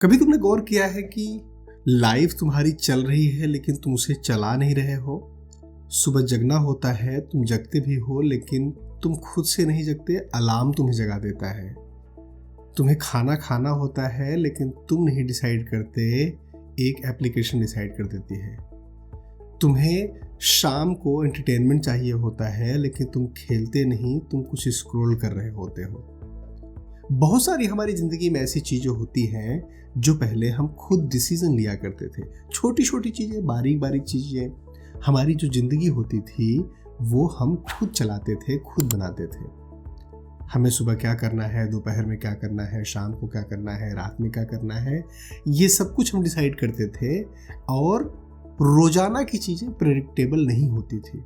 कभी तुमने गौर किया है कि लाइफ तुम्हारी चल रही है लेकिन तुम उसे चला नहीं रहे हो। सुबह जगना होता है, तुम जगते भी हो लेकिन तुम खुद से नहीं जगते, अलार्म तुम्हें जगा देता है। तुम्हें खाना खाना होता है लेकिन तुम नहीं डिसाइड करते, एक एप्लीकेशन डिसाइड कर देती है। तुम्हें शाम को एंटरटेनमेंट चाहिए होता है लेकिन तुम खेलते नहीं, तुम कुछ स्क्रॉल कर रहे होते हो। बहुत सारी हमारी ज़िंदगी में ऐसी चीज़ें होती हैं जो पहले हम खुद डिसीज़न लिया करते थे। छोटी छोटी चीज़ें, बारीक बारीक चीज़ें, हमारी जो ज़िंदगी होती थी वो हम खुद चलाते थे, खुद बनाते थे। हमें सुबह क्या करना है, दोपहर में क्या करना है, शाम को क्या करना है, रात में क्या करना है, ये सब कुछ हम डिसाइड करते थे। और रोज़ाना की चीज़ें प्रेडिक्टेबल नहीं होती थी।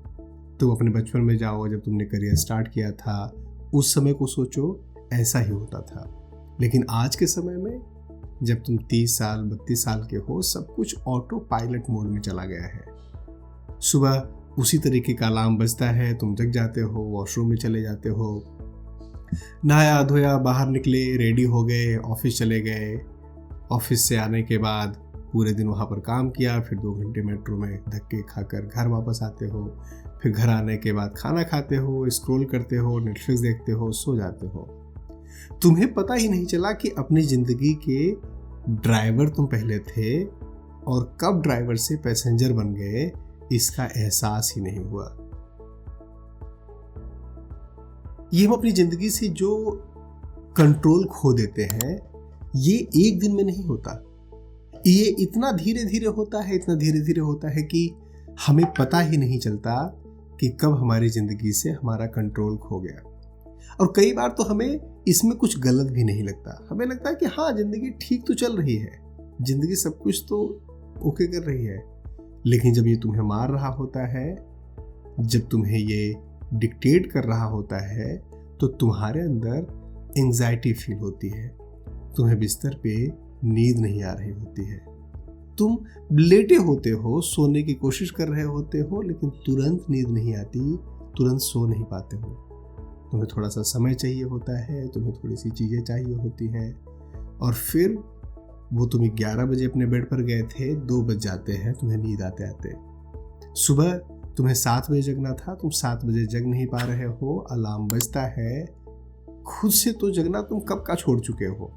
तुम अपने बचपन में जाओ, जब तुमने करियर स्टार्ट किया था उस समय को सोचो, ऐसा ही होता था। लेकिन आज के समय में जब तुम 30 साल 32 साल के हो, सब कुछ ऑटो पायलट मोड में चला गया है। सुबह उसी तरीके का अलार्म बजता है, तुम जग जाते हो, वॉशरूम में चले जाते हो, नहाया धोया, बाहर निकले, रेडी हो गए, ऑफिस चले गए। ऑफिस से आने के बाद पूरे दिन वहाँ पर काम किया, फिर 2 घंटे मेट्रो में धक्के खाकर घर वापस आते हो। फिर घर आने के बाद खाना खाते हो, स्क्रॉल करते हो, नेटफ्लिक्स देखते हो, सो जाते हो। तुम्हें पता ही नहीं चला कि अपनी जिंदगी के ड्राइवर तुम पहले थे और कब ड्राइवर से पैसेंजर बन गए, इसका एहसास ही नहीं हुआ। ये हम अपनी जिंदगी से जो कंट्रोल खो देते हैं, ये एक दिन में नहीं होता। ये इतना धीरे धीरे होता है, इतना धीरे धीरे होता है कि हमें पता ही नहीं चलता कि कब हमारी जिंदगी से हमारा कंट्रोल खो गया। और कई बार तो हमें इसमें कुछ गलत भी नहीं लगता। हमें लगता है कि हाँ, जिंदगी ठीक तो चल रही है, जिंदगी सब कुछ तो ओके कर रही है। लेकिन जब ये तुम्हें मार रहा होता है, जब तुम्हें ये डिक्टेट कर रहा होता है, तो तुम्हारे अंदर एंजाइटी फील होती है। तुम्हें बिस्तर पे नींद नहीं आ रही होती है। तुम लेटे होते हो, सोने की कोशिश कर रहे होते हो, लेकिन तुरंत नींद नहीं आती, तुरंत सो नहीं पाते हो। तुम्हें थोड़ा सा समय चाहिए होता है, तुम्हें थोड़ी सी चीज़ें चाहिए होती हैं, और फिर वो तुम 11 बजे अपने बेड पर गए थे, 2 बज जाते हैं तुम्हें नींद आते आते। सुबह तुम्हें 7 बजे जगना था, तुम 7 बजे जग नहीं पा रहे हो, अलार्म बजता है। खुद से तो जगना तुम कब का छोड़ चुके हो।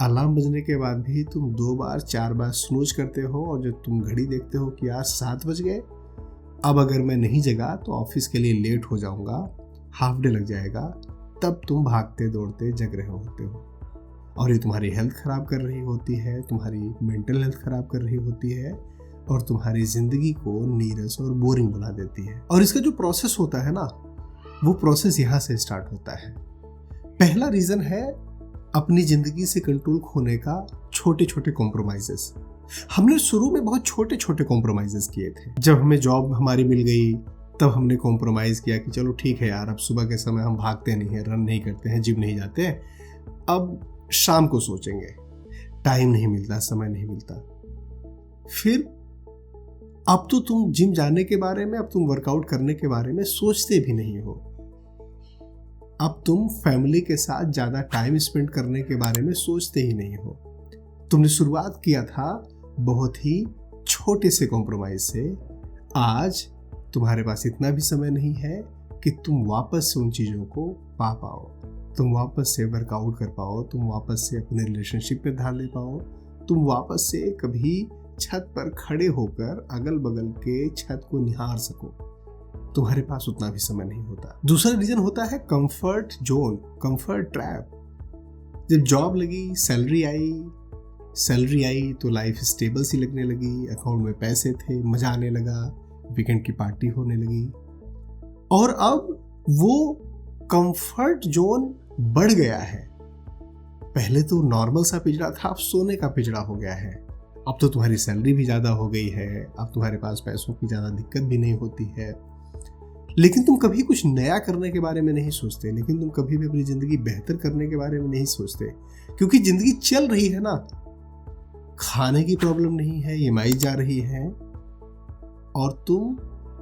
अलार्म बजने के बाद भी तुम 2 बार 4 बार स्नूज करते हो, और जब तुम घड़ी देखते हो कि यार 7 बज गए, अब अगर मैं नहीं जगा तो ऑफिस के लिए लेट हो जाऊंगा, हाफ डे लग जाएगा, तब तुम भागते दौड़ते जग रहे होते हो। और ये तुम्हारी हेल्थ खराब कर रही होती है, तुम्हारी मेंटल हेल्थ खराब कर रही होती है, और तुम्हारी जिंदगी को नीरस और बोरिंग बना देती है। और इसका जो प्रोसेस होता है ना, वो प्रोसेस यहाँ से स्टार्ट होता है। पहला रीजन है अपनी जिंदगी से कंट्रोल खोने का छोटे छोटे कॉम्प्रोमाइजेस। हमने शुरू में बहुत छोटे छोटे कॉम्प्रोमाइजेस किए थे। जब हमें जॉब हमारी मिल गई, तब हमने कॉम्प्रोमाइज़ किया कि चलो ठीक है यार, अब सुबह के समय हम भागते नहीं हैं, रन नहीं करते हैं, जिम नहीं जाते हैं, अब शाम को सोचेंगे। टाइम नहीं मिलता, समय नहीं मिलता। फिर अब तो तुम जिम जाने के बारे में, अब तुम वर्कआउट करने के बारे में सोचते भी नहीं हो। अब तुम फैमिली के साथ ज़्यादा टाइम स्पेंड करने के बारे में सोचते ही नहीं हो। तुमने शुरुआत किया था बहुत ही छोटे से कॉम्प्रोमाइज़ से। आज तुम्हारे पास इतना भी समय नहीं है कि तुम वापस से उन चीज़ों को पा पाओ, तुम वापस से वर्कआउट कर पाओ, तुम वापस से अपने रिलेशनशिप पे ध्यान दे पाओ, तुम वापस से कभी छत पर खड़े होकर अगल बगल के छत को निहार सको। तुम्हारे पास उतना भी समय नहीं होता। दूसरा रीजन होता है कंफर्ट जोन, कंफर्ट ट्रैप। जब जॉब लगी, सैलरी आई तो लाइफ स्टेबल सी लगने लगी, अकाउंट में पैसे थे, मजा आने लगा, वीकेंड की पार्टी होने लगी। और अब वो कंफर्ट जोन बढ़ गया है। पहले तो नॉर्मल सा पिंजरा था, अब सोने का पिंजरा हो गया है। अब तो तुम्हारी सैलरी भी ज़्यादा हो गई है, अब तुम्हारे पास पैसों की ज़्यादा दिक्कत भी नहीं होती है, लेकिन तुम कभी कुछ नया करने के बारे में नहीं सोचते, लेकिन तुम कभी भी अपनी ज़िंदगी बेहतर करने के बारे में नहीं सोचते, क्योंकि ज़िंदगी चल रही है ना। खाने की प्रॉब्लम नहीं है, ईएमआई जा रही है, और तुम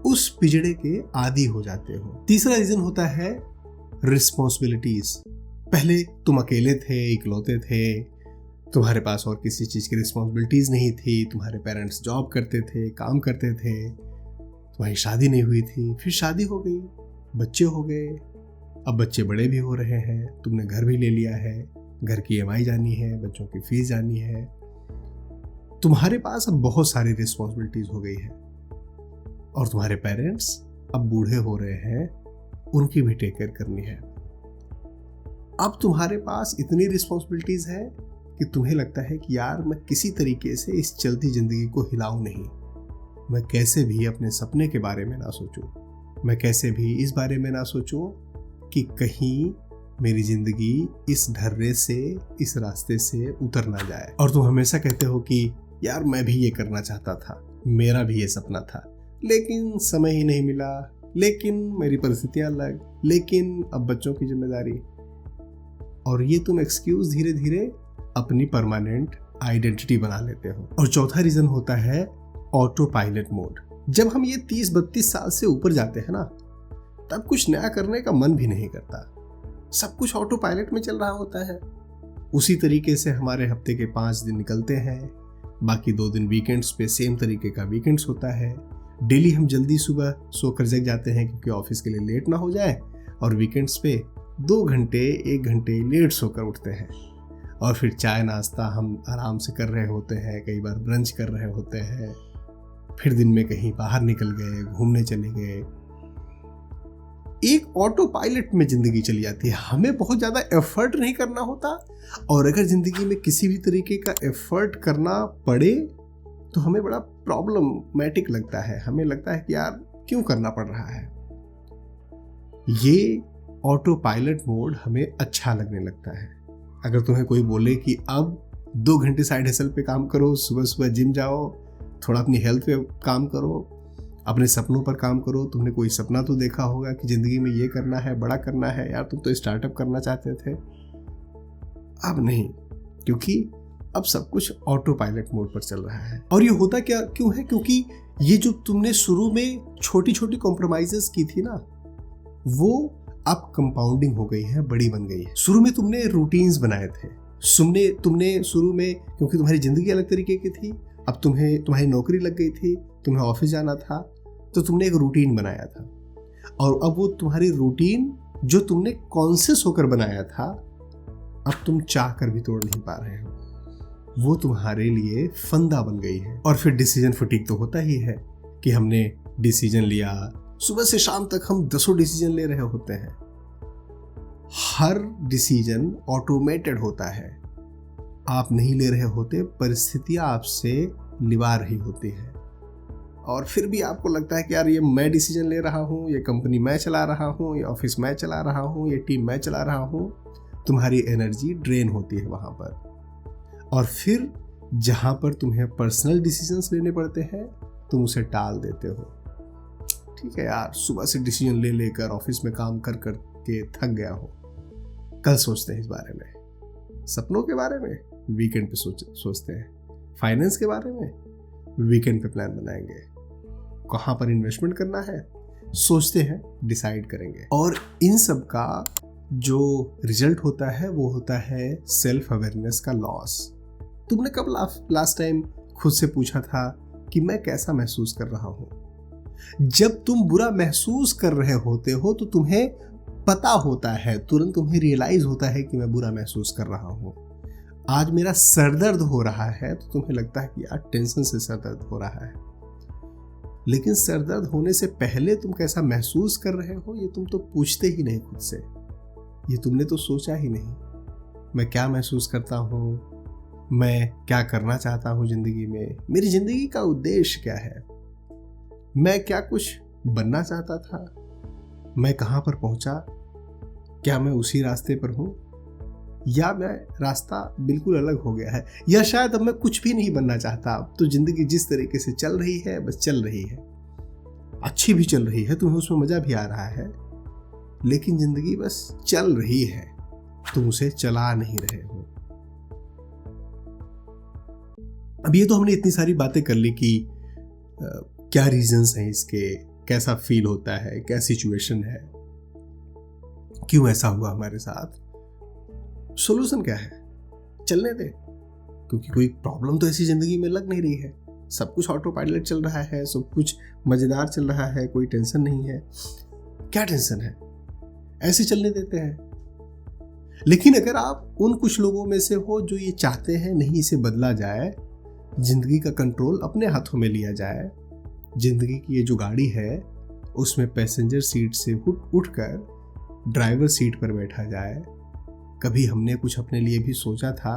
उस पिजड़े के आदी हो जाते हो। तीसरा रीजन होता है रिस्पॉन्सिबिलिटीज। पहले तुम अकेले थे, इकलौते थे, तुम्हारे पास और किसी चीज़ की रिस्पॉन्सिबिलिटीज़ नहीं थी, तुम्हारे पेरेंट्स जॉब करते थे, काम करते थे, तुम्हारी शादी नहीं हुई थी, फिर शादी हो गई, बच्चे हो गए, अब बच्चे बड़े भी हो रहे हैं, तुमने घर भी ले लिया है, घर की EMI जानी है, बच्चों की फीस जानी है, तुम्हारे पास अब बहुत सारी रिस्पॉन्सिबिलिटीज़ हो गई है। और तुम्हारे पेरेंट्स अब बूढ़े हो रहे हैं, उनकी भी टेक केयर करनी है। अब तुम्हारे पास इतनी रिस्पॉन्सिबिलिटीज़ है कि तुम्हें लगता है कि यार मैं किसी तरीके से इस चलती ज़िंदगी को हिलाऊं नहीं, मैं कैसे भी अपने सपने के बारे में ना सोचूं, मैं कैसे भी इस बारे में ना सोचूं कि कहीं मेरी ज़िंदगी इस ढर्रे से, इस रास्ते से उतर ना जाए। और तुम हमेशा कहते हो कि यार मैं भी ये करना चाहता था, मेरा भी ये सपना था, लेकिन समय ही नहीं मिला, लेकिन मेरी परिस्थितियाँ अलग, लेकिन अब बच्चों की जिम्मेदारी। और ये तुम एक्सक्यूज धीरे धीरे अपनी परमानेंट आइडेंटिटी बना लेते हो। और चौथा रीजन होता है ऑटो पायलट मोड। जब हम ये 30-32 साल से ऊपर जाते हैं ना, तब कुछ नया करने का मन भी नहीं करता, सब कुछ ऑटो पायलट में चल रहा होता है। उसी तरीके से हमारे हफ्ते के 5 दिन निकलते हैं, बाकी 2 दिन वीकेंड्स पे सेम तरीके का वीकेंड्स होता है। डेली हम जल्दी सुबह सोकर जग जाते हैं क्योंकि ऑफिस के लिए लेट ना हो जाए, और वीकेंड्स पे 2 घंटे 1 घंटे लेट सोकर उठते हैं। और फिर चाय नाश्ता हम आराम से कर रहे होते हैं, कई बार ब्रंच कर रहे होते हैं, फिर दिन में कहीं बाहर निकल गए, घूमने चले गए। एक ऑटो पायलट में जिंदगी चली जाती है, हमें बहुत ज्यादा एफर्ट नहीं करना होता। और अगर जिंदगी में किसी भी तरीके का एफर्ट करना पड़े तो हमें बड़ा प्रॉब्लमैटिक लगता है, हमें लगता है कि यार क्यों करना पड़ रहा है। ये ऑटो पायलट मोड हमें अच्छा लगने लगता है। अगर तुम्हें कोई बोले कि अब 2 घंटे साइड हसल पे काम करो, सुबह सुबह जिम जाओ, थोड़ा अपनी हेल्थ पे काम करो, अपने सपनों पर काम करो, तुमने कोई सपना तो देखा होगा कि जिंदगी में ये करना है, बड़ा करना है, यार तुम तो स्टार्टअप करना चाहते थे, अब नहीं, क्योंकि अब सब कुछ ऑटो पायलट मोड पर चल रहा है। और ये होता क्यों है? क्योंकि ये जो तुमने शुरू में छोटी छोटी कॉम्प्रोमाइजेस की थी ना, वो अब कंपाउंडिंग हो गई है, बड़ी बन गई है। शुरू में तुमने रूटीन्स बनाए थे, तुमने शुरू में, क्योंकि तुम्हारी जिंदगी अलग तरीके की थी, अब तुम्हारी नौकरी लग गई थी, तुम्हें ऑफिस जाना था, तो तुमने एक रूटीन बनाया था। और अब वो तुम्हारी रूटीन जो तुमने कॉन्शियस होकर बनाया था, अब तुम चाह कर भी तोड़ नहीं पा रहे हो, वो तुम्हारे लिए फंदा बन गई है। और फिर डिसीजन फटीग तो होता ही है कि हमने डिसीजन लिया, सुबह से शाम तक हम 10 डिसीजन ले रहे होते हैं, हर डिसीजन ऑटोमेटेड होता है, आप नहीं ले रहे होते, परिस्थितियां आपसे लिवा रही होती है। और फिर भी आपको लगता है कि यार ये मैं डिसीजन ले रहा हूँ, ये कंपनी मैं चला रहा हूँ, ये ऑफिस मैं चला रहा हूँ, ये टीम मैं चला रहा हूँ। तुम्हारी एनर्जी ड्रेन होती है वहाँ पर। और फिर जहाँ पर तुम्हें पर्सनल डिसीजंस लेने पड़ते हैं, तुम उसे टाल देते हो। ठीक है यार, सुबह से डिसीजन ले लेकर ऑफिस में काम कर कर के थक गया हो, कल सोचते हैं इस बारे में। सपनों के बारे में वीकेंड पे सोचते हैं। फाइनेंस के बारे में वीकेंड पे प्लान बनाएंगे। कहाँ पर इन्वेस्टमेंट करना है सोचते हैं, डिसाइड करेंगे। और इन सब का जो रिजल्ट होता है वो होता है सेल्फ अवेयरनेस का लॉस। तुमने कब लास्ट टाइम खुद से पूछा था कि मैं कैसा महसूस कर रहा हूँ? जब तुम बुरा महसूस कर रहे होते हो तो तुम्हें पता होता है, तुरंत तुम्हें रियलाइज होता है कि मैं बुरा महसूस कर रहा हूँ। आज मेरा सरदर्द हो रहा है तो तुम्हें लगता है कि यार टेंशन से सरदर्द हो रहा है, लेकिन सरदर्द होने से पहले तुम कैसा महसूस कर रहे हो ये तुम तो पूछते ही नहीं खुद से, ये तुमने तो सोचा ही नहीं। मैं क्या महसूस करता हूँ, मैं क्या करना चाहता हूँ जिंदगी में, मेरी जिंदगी का उद्देश्य क्या है, मैं क्या कुछ बनना चाहता था, मैं कहाँ पर पहुँचा, क्या मैं उसी रास्ते पर हूँ या मैं रास्ता बिल्कुल अलग हो गया है, या शायद अब मैं कुछ भी नहीं बनना चाहता, अब तो जिंदगी जिस तरीके से चल रही है बस चल रही है, अच्छी भी चल रही है, तुम्हें उसमें मजा भी आ रहा है, लेकिन जिंदगी बस चल रही है, तुम उसे चला नहीं रहे हो। अब ये तो हमने इतनी सारी बातें कर ली कि क्या रीजंस हैं इसके, कैसा फील होता है, क्या सिचुएशन है, क्यों ऐसा हुआ हमारे साथ, सॉल्यूशन क्या है, चलने दे, क्योंकि कोई प्रॉब्लम तो ऐसी ज़िंदगी में लग नहीं रही है, सब कुछ ऑटो पायलट चल रहा है, सब कुछ मज़ेदार चल रहा है, कोई टेंशन नहीं है। क्या टेंशन है, ऐसे चलने देते हैं। लेकिन अगर आप उन कुछ लोगों में से हो जो ये चाहते हैं नहीं इसे बदला जाए, ज़िंदगी का कंट्रोल अपने हाथों में लिया जाए, ज़िंदगी की ये जो गाड़ी है उसमें पैसेंजर सीट से उठकर ड्राइवर सीट पर बैठा जाए, कभी हमने कुछ अपने लिए भी सोचा था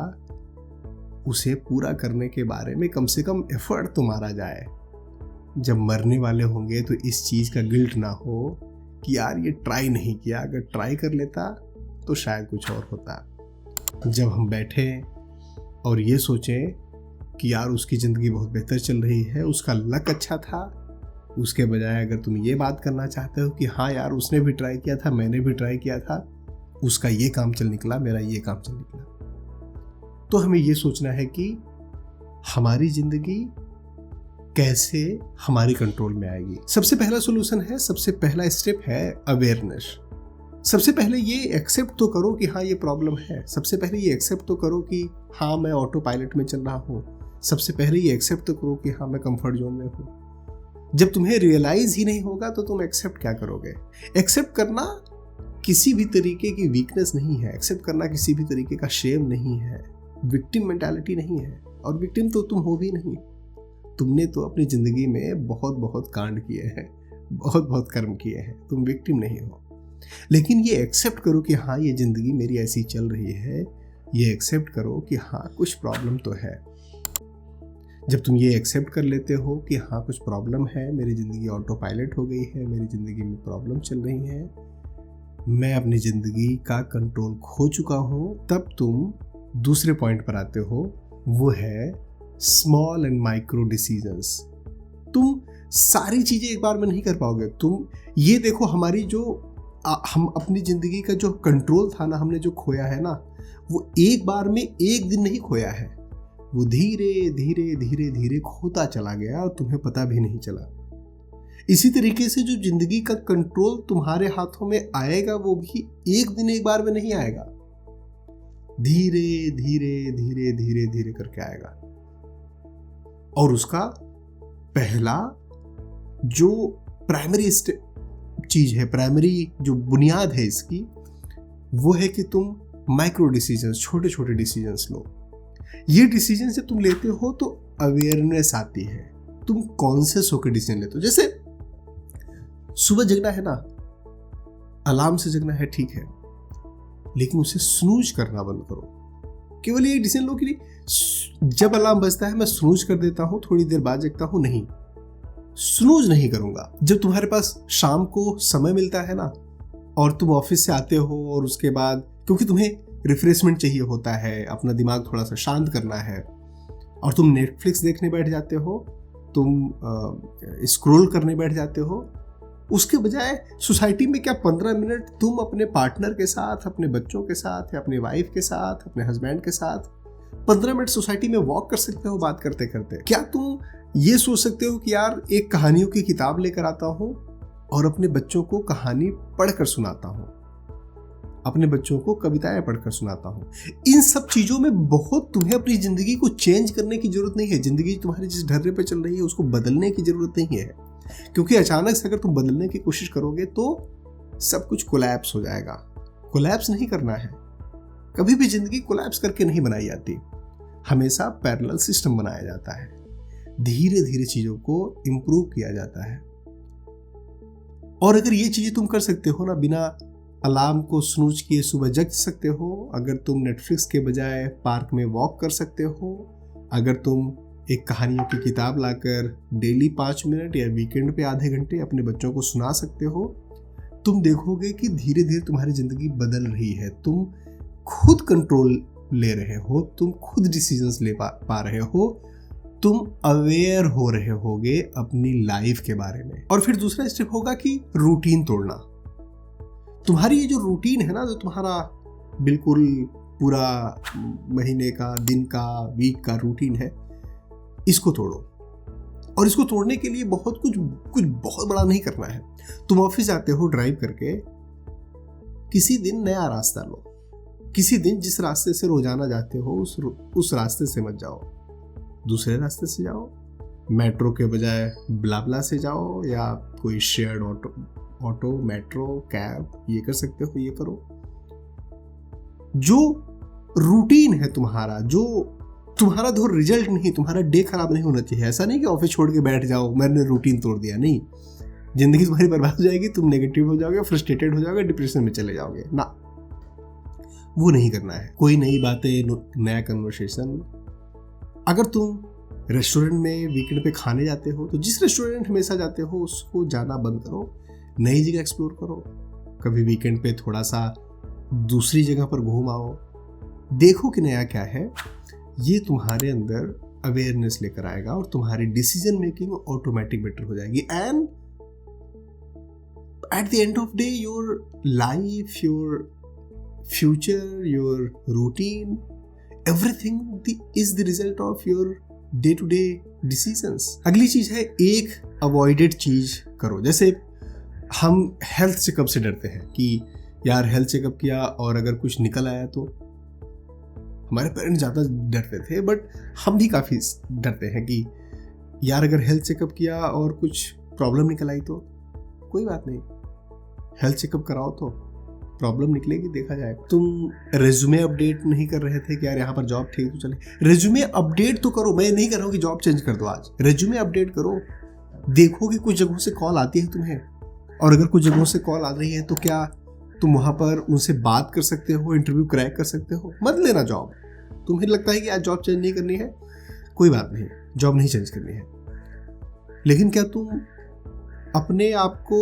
उसे पूरा करने के बारे में कम से कम एफर्ट तो मारा जाए। जब मरने वाले होंगे तो इस चीज़ का गिल्ट ना हो कि यार ये ट्राई नहीं किया, अगर ट्राई कर लेता तो शायद कुछ और होता। जब हम बैठे और ये सोचें कि यार उसकी ज़िंदगी बहुत बेहतर चल रही है, उसका लक अच्छा था, उसके बजाय अगर तुम ये बात करना चाहते हो कि हाँ यार उसने भी ट्राई किया था, मैंने भी ट्राई किया था, उसका ये काम चल निकला, मेरा ये काम चल निकला, तो हमें ये सोचना है कि हमारी ज़िंदगी कैसे हमारी कंट्रोल में आएगी। सबसे पहला सोल्यूशन है, सबसे पहला स्टेप है अवेयरनेस। सबसे पहले ये एक्सेप्ट तो करो कि हाँ ये प्रॉब्लम है। सबसे पहले ये एक्सेप्ट तो करो कि हाँ मैं ऑटो पायलट में चल रहा हूँ। सबसे पहले ये एक्सेप्ट तो करो कि हाँ मैं कंफर्ट जोन में हूँ। जब तुम्हें रियलाइज ही नहीं होगा तो तुम एक्सेप्ट क्या करोगे। एक्सेप्ट करना किसी भी तरीके की वीकनेस नहीं है, एक्सेप्ट करना किसी भी तरीके का शेम नहीं है, विक्टिम मेंटालिटी नहीं है, और विक्टिम तो तुम हो भी नहीं। तुमने तो अपनी ज़िंदगी में बहुत बहुत कांड किए हैं, बहुत बहुत कर्म किए हैं, तुम विक्टिम नहीं हो। लेकिन ये एक्सेप्ट करो कि हाँ ये ज़िंदगी मेरी ऐसी चल रही है, ये एक्सेप्ट करो कि हाँ कुछ प्रॉब्लम तो है। जब तुम ये एक्सेप्ट कर लेते हो कि हाँ कुछ प्रॉब्लम है, मेरी ज़िंदगी ऑटो पायलट हो गई है, मेरी ज़िंदगी में प्रॉब्लम चल रही है, मैं अपनी ज़िंदगी का कंट्रोल खो चुका हूँ, तब तुम दूसरे पॉइंट पर आते हो, वो है स्मॉल एंड माइक्रो डिसीजंस। तुम सारी चीज़ें एक बार में नहीं कर पाओगे। तुम ये देखो, हमारी जो हम अपनी ज़िंदगी का जो कंट्रोल था ना, हमने जो खोया है ना, वो एक बार में एक दिन नहीं खोया है, वो धीरे धीरे धीरे धीरे खोता चला गया और तुम्हें पता भी नहीं चला। इसी तरीके से जो ज़िंदगी का कंट्रोल तुम्हारे हाथों में आएगा वो भी एक दिन एक बार में नहीं आएगा, धीरे धीरे धीरे धीरे धीरे करके आएगा। और उसका पहला जो प्राइमरी चीज है, प्राइमरी जो बुनियाद है इसकी, वो है कि तुम माइक्रो डिसीजंस, छोटे छोटे डिसीजंस लो। ये डिसीजन से तुम लेते हो तो अवेयरनेस आती है, तुम कॉन्शियस होकर डिसीजन लेते हो। जैसे सुबह जगना है ना, अलार्म से जगना है ठीक है, लेकिन उसे स्नूज करना बंद करो। केवल ये डिसीजन लो कि जब अलार्म बजता है मैं स्नूज कर देता हूँ, थोड़ी देर बाद जगता हूँ, नहीं, स्नूज नहीं करूंगा। जब तुम्हारे पास शाम को समय मिलता है ना और तुम ऑफिस से आते हो और उसके बाद क्योंकि तुम्हें रिफ्रेशमेंट चाहिए होता है, अपना दिमाग थोड़ा सा शांत करना है, और तुम नेटफ्लिक्स देखने बैठ जाते हो, तुम स्क्रॉल करने बैठ जाते हो, उसके बजाय सोसाइटी में क्या 15 मिनट तुम अपने पार्टनर के साथ, अपने बच्चों के साथ या अपने वाइफ के साथ, अपने हस्बैंड के साथ 15 मिनट सोसाइटी में वॉक कर सकते हो बात करते करते। क्या तुम ये सोच सकते हो कि यार एक कहानियों की किताब लेकर आता हूँ और अपने बच्चों को कहानी पढ़कर सुनाता हूँ, अपने बच्चों को कविताएं पढ़कर सुनाता हूँ। इन सब चीज़ों में बहुत तुम्हें अपनी ज़िंदगी को चेंज करने की ज़रूरत नहीं है। ज़िंदगी तुम्हारी जिस ढर्रे पे चल रही है उसको बदलने की ज़रूरत नहीं है, क्योंकि अचानक से अगर तुम बदलने की कोशिश करोगे तो सब कुछ कोलैप्स हो जाएगा। कोलैप्स नहीं करना है, कभी भी ज़िंदगी कोलैप्स करके नहीं बनाई जाती, हमेशा पैरेलल सिस्टम बनाया जाता है, धीरे धीरे चीज़ों को इम्प्रूव किया जाता है। और अगर ये चीज़ें तुम कर सकते हो ना, बिना अलार्म को स्नूज किए सुबह जग सकते हो, अगर तुम नेटफ्लिक्स के बजाय पार्क में वॉक कर सकते हो, अगर तुम एक कहानियों की किताब लाकर डेली 5 मिनट या वीकेंड पे आधे घंटे अपने बच्चों को सुना सकते हो, तुम देखोगे कि धीरे धीरे तुम्हारी ज़िंदगी बदल रही है। तुम खुद कंट्रोल ले रहे हो, तुम खुद डिसीजंस ले पा रहे हो, तुम अवेयर हो रहे होगे अपनी लाइफ के बारे में। और फिर दूसरा स्टेप होगा कि रूटीन तोड़ना। तुम्हारी ये जो रूटीन है ना, जो तुम्हारा बिल्कुल पूरा महीने का, दिन का, वीक का रूटीन है, इसको तोड़ो। और इसको तोड़ने के लिए कुछ बहुत बड़ा नहीं करना है। तुम ऑफिस जाते हो ड्राइव करके, किसी दिन नया रास्ता लो, किसी दिन जिस रास्ते से रोजाना जाते हो उस रास्ते से मत जाओ, दूसरे रास्ते से जाओ। मेट्रो के बजाय ब्लाब्ला से जाओ, या कोई शेयर्ड ऑटो मेट्रो कैब, ये कर सकते हो, ये करो। जो रूटीन है तुम्हारा, जो तुम्हारा तो रिजल्ट नहीं, तुम्हारा डे खराब नहीं होना चाहिए। ऐसा नहीं कि ऑफिस छोड़ के बैठ जाओ, मैंने रूटीन तोड़ दिया, नहीं। जिंदगी तुम्हारी बर्बाद हो जाएगी, तुम नेगेटिव हो जाओगे, फ्रस्ट्रेटेड हो जाओगे, डिप्रेशन में चले जाओगे ना। वो नहीं करना है। कोई नई बातें, नया कन्वर्सेशन। अगर तुम रेस्टोरेंट में वीकेंड पे खाने जाते हो तो जिस रेस्टोरेंट हमेशा जाते हो उसको जाना बंद करो, नई जगह एक्सप्लोर करो। कभी वीकेंड पे थोड़ा सा दूसरी जगह पर घूम आओ, देखो कि नया क्या है। ये तुम्हारे अंदर अवेयरनेस लेकर आएगा और तुम्हारी डिसीजन मेकिंग ऑटोमेटिक बेटर हो जाएगी। And at the end of day your life, your future, your routine, everything is the result of your day to day decisions. अगली चीज है, एक अवॉइडेड चीज करो। जैसे हम हेल्थ चेकअप से डरते हैं कि यार हेल्थ चेकअप किया और अगर कुछ निकल आया तो। हमारे पेरेंट्स ज़्यादा डरते थे, बट हम भी काफ़ी डरते हैं कि यार अगर हेल्थ चेकअप किया और कुछ प्रॉब्लम निकल आई तो। कोई बात नहीं, हेल्थ चेकअप कराओ तो प्रॉब्लम निकलेगी, देखा जाएगा। तुम रेज्यूमे अपडेट नहीं कर रहे थे कि यार यहाँ पर जॉब ठीक तो चले, रेज्यूमे अपडेट तो करो। मैं नहीं कर रहा हूँ कि जॉब चेंज कर दो आज, रेज्यूमे अपडेट करो। देखो कि कुछ जगहों से कॉल आती है तुम्हें, और अगर कुछ जगहों से कॉल आ रही है तो क्या तुम वहाँ पर उनसे बात कर सकते हो, इंटरव्यू क्रैक कर सकते हो। मत लेना जॉब। तुम्हें लगता है कि आज जॉब चेंज नहीं करनी है, कोई बात नहीं, जॉब नहीं चेंज करनी है। लेकिन क्या तुम अपने आप को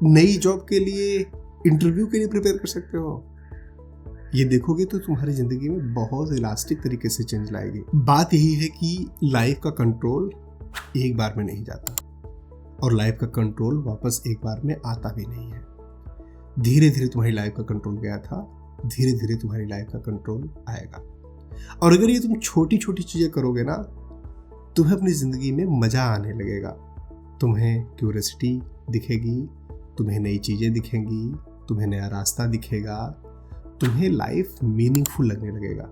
नई जॉब के लिए, इंटरव्यू के लिए प्रिपेयर कर सकते हो? ये देखोगे तो तुम्हारी जिंदगी में बहुत इलास्टिक तरीके से चेंज लाएगी। बात यही है कि लाइफ का कंट्रोल एक बार में नहीं जाता, और लाइफ का कंट्रोल वापस एक बार में आता भी नहीं है। धीरे धीरे तुम्हारी लाइफ का कंट्रोल गया था, धीरे धीरे तुम्हारी लाइफ का कंट्रोल आएगा। और अगर ये तुम छोटी छोटी चीजें करोगे ना, तुम्हें अपनी जिंदगी में मजा आने लगेगा। तुम्हें क्यूरियोसिटी दिखेगी, तुम्हें नई चीजें दिखेंगी, तुम्हें नया रास्ता दिखेगा, तुम्हें लाइफ मीनिंगफुल लगने लगेगा।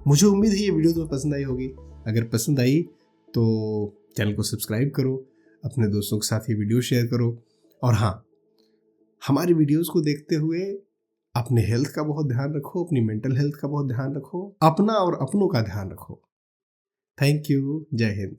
मुझे उम्मीद है ये वीडियो तुम्हें पसंद आई होगी। अगर पसंद आई तो चैनल को सब्सक्राइब करो, अपने दोस्तों के साथ ये वीडियो शेयर करो, और हाँ, हमारी वीडियोस को देखते हुए अपने हेल्थ का बहुत ध्यान रखो, अपनी मेंटल हेल्थ का बहुत ध्यान रखो, अपना और अपनों का ध्यान रखो। Thank you. जय हिंद।